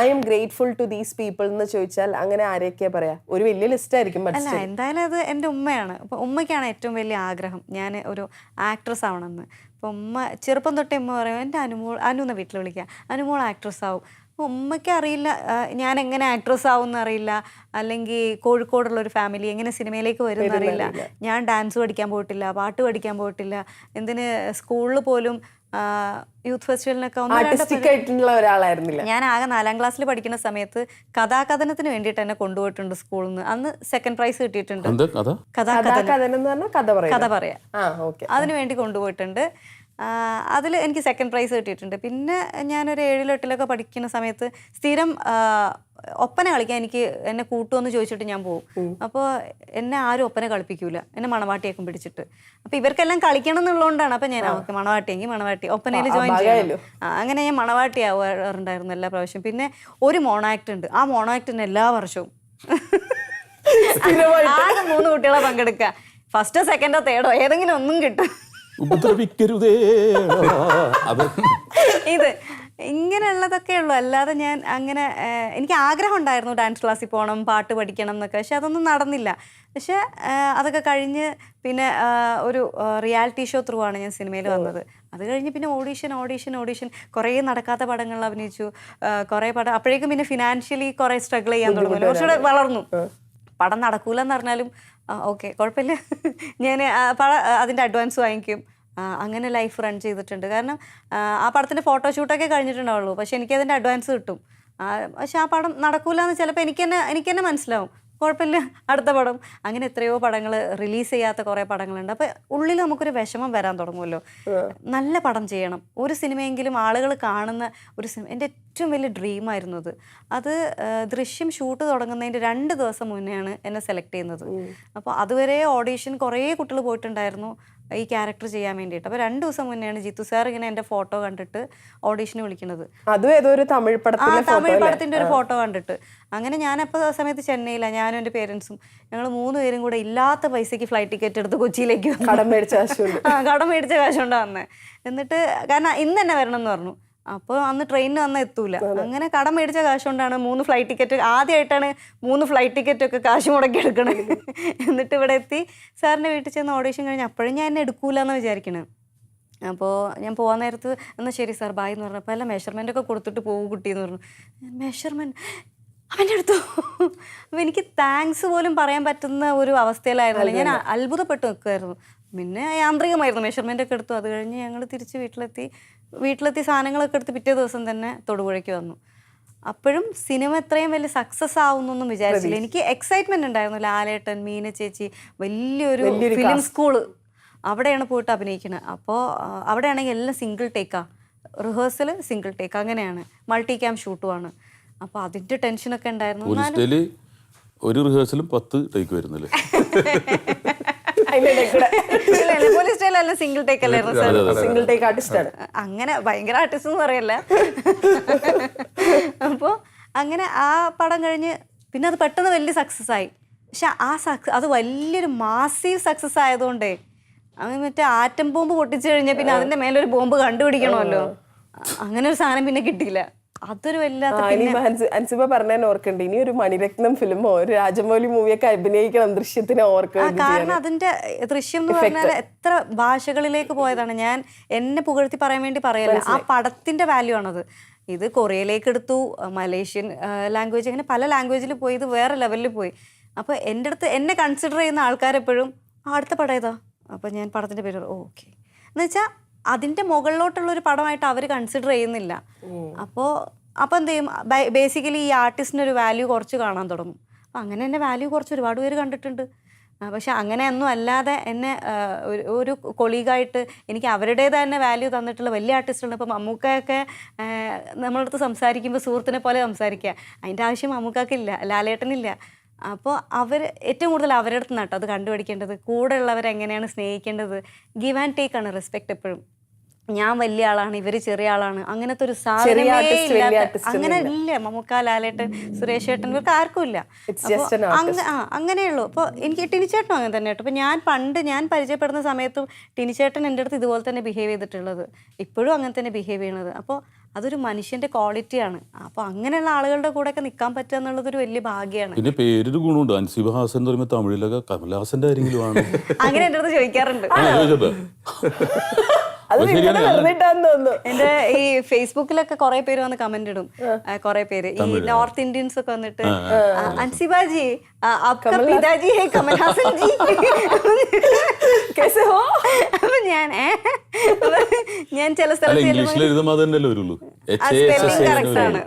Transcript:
I am grateful to these people എന്ന് ചോദിച്ചാൽ അങ്ങനെ ആരെയൊക്കെയാ പറയാ? ഒരു വലിയ ലിസ്റ്റ് ആയിരിക്കും. അല്ല, എന്തായാലും അത് എൻ്റെ ഉമ്മയാണ്. അപ്പോൾ ഉമ്മയ്ക്കാണ് ഏറ്റവും വലിയ ആഗ്രഹം ഞാൻ ഒരു ആക്ട്രസ് ആവണമെന്ന്. അപ്പോൾ ഉമ്മ ചെറുപ്പം തൊട്ടേ ഉമ്മ പറയും എൻ്റെ അനുന്ന വീട്ടിൽ വിളിക്കുക, അനുമോൾ ആക്ട്രസ് ആവും. അപ്പോൾ ഉമ്മയ്ക്ക് അറിയില്ല ഞാൻ എങ്ങനെ ആക്ട്രസ് ആവും അറിയില്ല, അല്ലെങ്കിൽ കോഴിക്കോടുള്ള ഒരു ഫാമിലി എങ്ങനെ സിനിമയിലേക്ക് വരും എന്നറിയില്ല. ഞാൻ ഡാൻസ് പഠിക്കാൻ പോയിട്ടില്ല, പാട്ട് പഠിക്കാൻ പോയിട്ടില്ല, എന്തിന് സ്കൂളിൽ പോലും യൂത്ത് ഫെസ്റ്റിവലിനൊക്കെ ഒരാളായിരുന്നില്ല. ഞാൻ ആകെ 4ാം ക്ലാസ്സിൽ പഠിക്കുന്ന സമയത്ത് കഥാകഥനത്തിന് വേണ്ടിയിട്ട് എന്നെ കൊണ്ടുപോയിട്ടുണ്ട് സ്കൂളിൽ നിന്ന്. അന്ന് സെക്കൻഡ് പ്രൈസ് കിട്ടിയിട്ടുണ്ട്. കഥ പറയാ അതിനു വേണ്ടി കൊണ്ടുപോയിട്ടുണ്ട്. അതിൽ എനിക്ക് സെക്കൻഡ് പ്രൈസ് കിട്ടിയിട്ടുണ്ട്. പിന്നെ ഞാനൊരു 7-ലും 8-ലൊക്കെ പഠിക്കുന്ന സമയത്ത് സ്ഥിരം ഒപ്പന കളിക്കാൻ എന്നെ കൂട്ടുമെന്ന് ചോദിച്ചിട്ട് ഞാൻ പോകും. അപ്പോൾ എന്നെ ആരും ഒപ്പന കളിപ്പിക്കൂല, എന്നെ മണവാട്ടിയൊക്കെ പിടിച്ചിട്ട്. അപ്പോൾ ഇവർക്കെല്ലാം കളിക്കണം എന്നുള്ളതുകൊണ്ടാണ്. അപ്പോൾ ഞാൻ ഓക്കെ മണവാട്ടിയെങ്കിൽ മണവാട്ടി, ഒപ്പനയിൽ ജോയിൻ ചെയ്യും. അങ്ങനെ ഞാൻ മണവാട്ടി ആവാറുണ്ടായിരുന്നു എല്ലാ പ്രാവശ്യം. പിന്നെ ഒരു മോണാക്ട് ഉണ്ട്, ആ മോണാക്ടിന് എല്ലാ വർഷവും ആകെ 3 കുട്ടികളെ പങ്കെടുക്കുക. ഫസ്റ്റോ സെക്കൻഡോ തേർഡോ ഏതെങ്കിലും ഒന്നും കിട്ടും. ഇത് ഇങ്ങനെയുള്ളതൊക്കെ ഉള്ളൂ. അല്ലാതെ ഞാൻ അങ്ങനെ എനിക്ക് ആഗ്രഹം ഉണ്ടായിരുന്നു ഡാൻസ് ക്ലാസ്സിൽ പോകണം, പാട്ട് പഠിക്കണം എന്നൊക്കെ. പക്ഷെ അതൊന്നും നടന്നില്ല. പക്ഷെ അതൊക്കെ കഴിഞ്ഞ് പിന്നെ ഒരു റിയാലിറ്റി ഷോ ത്രൂ ആണ് ഞാൻ സിനിമയിൽ വന്നത്. അത് കഴിഞ്ഞ് പിന്നെ ഓഡീഷൻ കുറേ നടക്കാത്ത പടങ്ങളിൽ അഭിനയിച്ചു. കുറേ പടം അപ്പോഴേക്കും പിന്നെ ഫിനാൻഷ്യലി കുറേ സ്ട്രഗിൾ ചെയ്യാൻ തുടങ്ങുമല്ലോ. കുറച്ചുകൂടെ വളർന്നു. പടം നടക്കൂലെന്ന് പറഞ്ഞാലും ഓക്കെ കുഴപ്പമില്ല, ഞാൻ അതിൻ്റെ അഡ്വാൻസ് വാങ്ങിക്കും. അങ്ങനെ ലൈഫ് റൺ ചെയ്തിട്ടുണ്ട്. കാരണം ആ പടത്തിൻ്റെ ഫോട്ടോഷൂട്ടൊക്കെ കഴിഞ്ഞിട്ടുണ്ടാവുള്ളൂ, പക്ഷെ എനിക്കതിൻ്റെ അഡ്വാൻസ് കിട്ടും. പക്ഷെ ആ പടം നടക്കൂലെന്ന് ചിലപ്പോൾ എനിക്ക് തന്നെ മനസ്സിലാവും. കുഴപ്പമില്ല, അടുത്ത പടം. അങ്ങനെ എത്രയോ പടങ്ങൾ റിലീസ് ചെയ്യാത്ത കുറേ പടങ്ങളുണ്ട്. അപ്പോൾ ഉള്ളിൽ നമുക്കൊരു വിഷമം വരാൻ തുടങ്ങുമല്ലോ. നല്ല പടം ചെയ്യണം, ഒരു സിനിമയെങ്കിലും ആളുകൾ കാണുന്ന ഒരു സിനിമ. എൻ്റെ ഏറ്റവും വലിയ ഡ്രീമായിരുന്നു അത് ദൃശ്യം ഷൂട്ട് തുടങ്ങുന്നതിൻ്റെ 2 ദിവസം മുന്നെയാണ് എന്നെ സെലക്ട് ചെയ്യുന്നത്. അപ്പോൾ അതുവരെ ഓഡീഷൻ കുറേ കുട്ടികൾ പോയിട്ടുണ്ടായിരുന്നു ഈ ക്യാരക്ടർ ചെയ്യാൻ വേണ്ടിയിട്ട്. അപ്പോൾ 2 ദിവസം മുന്നെയാണ് ജിത്തു സാർ ഇങ്ങനെ എൻ്റെ ഫോട്ടോ കണ്ടിട്ട് ഓഡീഷന് വിളിക്കുന്നത്. അതും ഏതോ ഒരു തമിഴ് പടത്തിൻ്റെ ഒരു ഫോട്ടോ കണ്ടിട്ട്. അങ്ങനെ ഞാനപ്പോൾ ആ സമയത്ത് ചെന്നൈയിലാണ്, ഞാനും എൻ്റെ പേരൻസും ഞങ്ങൾ 3 പേരും കൂടെ ഇല്ലാത്ത പൈസയ്ക്ക് ഫ്ലൈറ്റ് ടിക്കറ്റ് എടുത്ത് കൊച്ചിയിലേക്ക് കടം മേടിച്ച കാശുണ്ട് വന്നേ. എന്നിട്ട് കാരണം ഇന്ന് തന്നെ വരണം എന്ന് പറഞ്ഞു. അപ്പോൾ അന്ന് ട്രെയിനിന് വന്നാൽ എത്തൂല. അങ്ങനെ കടം മേടിച്ച കാശ് കൊണ്ടാണ് 3 ഫ്ലൈറ്റ് ടിക്കറ്റ്, ആദ്യമായിട്ടാണ് 3 ഫ്ലൈറ്റ് ടിക്കറ്റൊക്കെ കാശ് മുടക്കി എടുക്കണേ. എന്നിട്ട് ഇവിടെ എത്തി സാറിൻ്റെ വീട്ടിൽ ചെന്ന് ഓഡീഷൻ കഴിഞ്ഞ് അപ്പോഴും ഞാൻ എന്നെ എടുക്കൂല എന്ന് വിചാരിക്കണേ. അപ്പോൾ ഞാൻ പോകാൻ നേരത്ത് എന്നാൽ ശരി സാർ ബായ് എന്ന് പറഞ്ഞപ്പോൾ എല്ലാം മെഷർമെൻ്റൊക്കെ കൊടുത്തിട്ട് പോകും കുട്ടിയെന്ന് പറഞ്ഞു. മെഷർമെൻറ്റ് അവൻ്റെ അടുത്തു. അപ്പോൾ എനിക്ക് താങ്ക്സ് പോലും പറയാൻ പറ്റുന്ന ഒരു അവസ്ഥയിലായിരുന്നല്ലോ. ഞാൻ അത്ഭുതപ്പെട്ട് നിൽക്കുമായിരുന്നു. പിന്നെ യാന്ത്രികമായിരുന്നു, മെഷർമെൻ്റൊക്കെ എടുത്തു. അത് കഴിഞ്ഞ് ഞങ്ങൾ തിരിച്ച് വീട്ടിലെത്തി സാധനങ്ങളൊക്കെ എടുത്ത് പിറ്റേ ദിവസം തന്നെ തൊടുപുഴയ്ക്ക് വന്നു. അപ്പോഴും സിനിമ എത്രയും വലിയ സക്സസ് ആവുന്നൊന്നും വിചാരിച്ചില്ല. എനിക്ക് എക്സൈറ്റ്മെൻറ്റ് ഉണ്ടായിരുന്നു. ലാലേട്ടൻ, മീന ചേച്ചി, വലിയൊരു ഫിലിം സ്കൂള്, അവിടെയാണ് പോയിട്ട് അഭിനയിക്കുന്നത്. അപ്പോൾ അവിടെയാണെങ്കിൽ എല്ലാം സിംഗിൾ ടേക്കാണ്, റിഹേഴ്സൽ സിംഗിൾ ടേക്ക്, അങ്ങനെയാണ് മൾട്ടി ക്യാം ഷൂട്ടുമാണ്. അപ്പോൾ അതിൻ്റെ ടെൻഷനൊക്കെ ഉണ്ടായിരുന്നു. ഒരു റിഹേഴ്സലും 10 ടേക്ക് വരുന്നില്ലേ? സിംഗിൾ ടേക്ക് അല്ലായിരുന്നു. സിംഗിൾ ടേക്ക് ആർട്ടിസ്റ്റാണ്. അങ്ങനെ ഭയങ്കര ആർട്ടിസ്റ്റ് എന്ന് പറയല്ല. അപ്പോൾ അങ്ങനെ ആ പടം കഴിഞ്ഞ് പിന്നെ അത് പെട്ടെന്ന് വലിയ സക്സസ് ആയി. പക്ഷെ അത് വലിയൊരു മാസീവ് സക്സസ് ആയതുകൊണ്ടേ മറ്റേ ആറ്റം ബോംബ് പൊട്ടിച്ചു കഴിഞ്ഞാൽ പിന്നെ അതിന്റെ മേലൊരു ബോംബ് കണ്ടുപിടിക്കണമല്ലോ. അങ്ങനെ ഒരു സാധനം പിന്നെ കിട്ടിയില്ല. അതൊരു അൻസിബ പറഞ്ഞാൽ ഓർക്കണ്ട്, ഇനി ഒരു മണിരത്നം ഫിലിമോ ഒരു രാജമൗലി മൂവിയൊക്കെ അഭിനയിക്കണം ദൃശ്യത്തിന് ഓർക്കണം. കാരണം അതിന്റെ ദൃശ്യം എന്ന് പറഞ്ഞാൽ എത്ര ഭാഷകളിലേക്ക് പോയതാണ്. ഞാൻ എന്നെ പുകഴ്ത്തി പറയാൻ വേണ്ടി പറയല്ല, ആ പടത്തിന്റെ വാല്യൂ ആണത്. ഇത് കൊറിയയിലേക്ക് എടുത്തു, മലേഷ്യൻ ലാംഗ്വേജ്, അങ്ങനെ പല ലാംഗ്വേജിൽ പോയി, ഇത് വേറെ ലെവലിൽ പോയി. അപ്പോൾ എൻ്റെ അടുത്ത് എന്നെ കൺസിഡർ ചെയ്യുന്ന ആൾക്കാരെപ്പോഴും അടുത്ത പടം ഏതാ, അപ്പോൾ ഞാൻ പടത്തിൻ്റെ പേര് ഓക്കെ എന്ന് വെച്ചാൽ അതിൻ്റെ മുകളിലോട്ടുള്ളൊരു പടമായിട്ട് അവർ കൺസിഡർ ചെയ്യുന്നില്ല. അപ്പോൾ എന്ത് ചെയ്യും, ബേസിക്കലി ഈ ആർട്ടിസ്റ്റിനൊരു വാല്യൂ കുറച്ച് കാണാൻ തുടങ്ങും. അപ്പം അങ്ങനെ എന്നെ വാല്യൂ കുറച്ച് ഒരുപാട് പേര് കണ്ടിട്ടുണ്ട്. പക്ഷെ അങ്ങനെയൊന്നും അല്ലാതെ എന്നെ ഒരു കൊളീഗായിട്ട് എനിക്ക് അവരുടേത് തന്നെ വാല്യൂ തന്നിട്ടുള്ള വലിയ ആർട്ടിസ്റ്റുണ്ട്. ഇപ്പം മമ്മൂക്കയൊക്കെ നമ്മളടുത്ത് സംസാരിക്കുമ്പോൾ സുഹൃത്തിനെ പോലെ സംസാരിക്കുക, അതിൻ്റെ ആവശ്യം മമ്മൂക്കാക്കില്ല, ലാലേട്ടനില്ല. അപ്പോൾ ഏറ്റവും കൂടുതൽ അവരുടെ അടുത്ത് നിന്നാട്ടോ അത് കണ്ടുപിടിക്കേണ്ടത്. കൂടെ ഉള്ളവരെങ്ങനെയാണ് സ്നേഹിക്കേണ്ടത്. ഗിവ് ആൻഡ് ടേക്ക് ആണ് റെസ്പെക്ട് എപ്പോഴും. ഞാൻ വലിയ ആളാണ്, ഇവര് ചെറിയ ആളാണ്, അങ്ങനത്തെ ഒരു സാധനമേ ഇല്ലാത്ത, അങ്ങനെ ഇല്ല. മമ്മൂക്ക, ലാലേട്ടൻ, സുരേഷ് ഏട്ടൻ, ഇവർക്ക് ആർക്കും ഇല്ല. അങ്ങനെയുള്ളൂ. അപ്പോൾ എനിക്ക് ടിനിച്ചേട്ടനും അങ്ങനെ തന്നെ കേട്ടോ. അപ്പോൾ ഞാൻ പരിചയപ്പെടുന്ന സമയത്തും ടിനിച്ചേട്ടൻ എൻ്റെ അടുത്ത് ഇതുപോലെ തന്നെ ബിഹേവ് ചെയ്തിട്ടുള്ളത്, ഇപ്പോഴും അങ്ങനെ തന്നെ ബിഹേവ് ചെയ്യണത്. അപ്പോൾ അതൊരു മനുഷ്യന്റെ ക്വാളിറ്റിയാണ്. അപ്പൊ അങ്ങനെയുള്ള ആളുകളുടെ കൂടെ ഒക്കെ നിൽക്കാൻ പറ്റുക എന്നുള്ളതൊരു വലിയ ഭാഗ്യമാണ്. പിന്നെ പേരൊരു ഗുണമുണ്ട്. അൻസിബ ഹാസൻ എന്ന് പറയുമ്പോൾ തമിഴിലൊക്കെ കമൽഹാസന്റെ ആരെങ്കിലും ആണ്. അങ്ങനെ എൻ്റെ അടുത്ത് ചോദിക്കാറുണ്ട്. അത് നിങ്ങളെ വെറുതെയിട്ടാന്ന് തോന്നുന്നു. എന്റെ ഈ ഫേസ്ബുക്കിലൊക്കെ കുറെ പേര് വന്ന് കമന്റ് ഇടും. കുറെ പേര് ഈ നോർത്ത് ഇന്ത്യൻസ് ഒക്കെ വന്നിട്ട് അൻസിബാജി ആപ്കാ പിതാജി ഹേ കമൽഹാസൻ ജി. അപ്പൊ ഞാൻ ചില സ്ഥലത്ത് ഇംഗ്ലീഷിൽ എഴുതുമ്പോൾ അത് തന്നെയല്ലേ വരുള്ളൂ. സ്പെല്ലിംഗ് കറക്റ്റ് ആണ്.